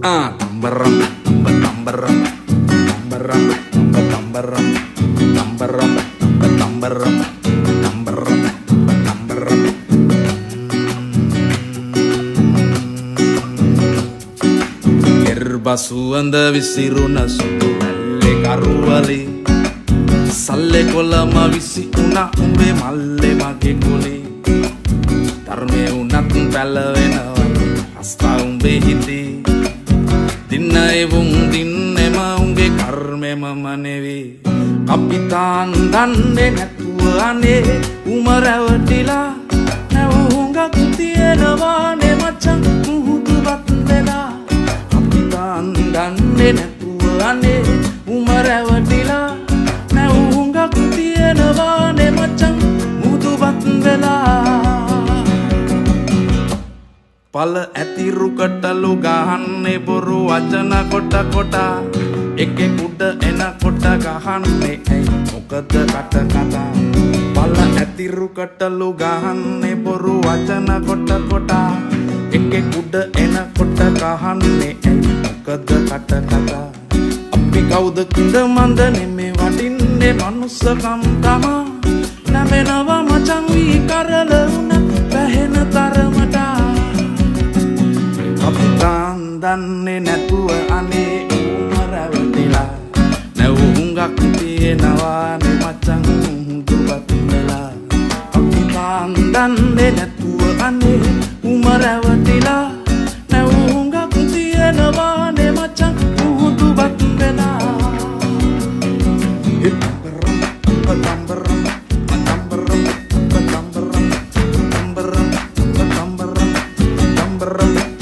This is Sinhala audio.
Tambaram, tambaram, tambaram, tambaram, tambaram, tambaram, tambaram, tambaram. Erbasuanda visiruna sudu malle karuwale salle kolama visi una umbe malle mage kole dharme unat palawenawa hasta umbe hite dinna evun dinnema unge karme mama newe kapitan danne නැතුව අනේ උමරවටිලා නැවුංගක් තියෙනවා නේ මචං මුහුදුවත් වෙලා kapitan danne නැතුව අනේ උමරවටිලා නැවුංගක් තියෙනවා නේ මචං මුහුදුවත් වෙලා පල ඇතිරු කටලු ගහන්නේ බොරු වචන කොට කොට එකෙකුට එනකොට ගහන්නේ ඇයි මොකද කට කතා පල ඇතිරු කටලු ගහන්නේ බොරු වචන කොට කොට එකෙකුට එනකොට ගහන්නේ ඇයි මොකද කට කතා අපි කවුද කිඳ මන්ද නෙමේ වටින්නේ මනුස්සකම් තමා නැමෙනවා මචං වී කරල උන වැහෙන තරමට kapitan danne නැතුව අනේ උමරවටිලා නැවුංගක් තියෙනවා නේ මචං මුහුදුවත් වෙලා kapitan danne නැතුව අනේ උමරවටිලා නැවුංගක් තියෙනවා නේ මචං මුහුදුවත් වෙලා tambaram tambaram tambaram tambaram tambaram tambaram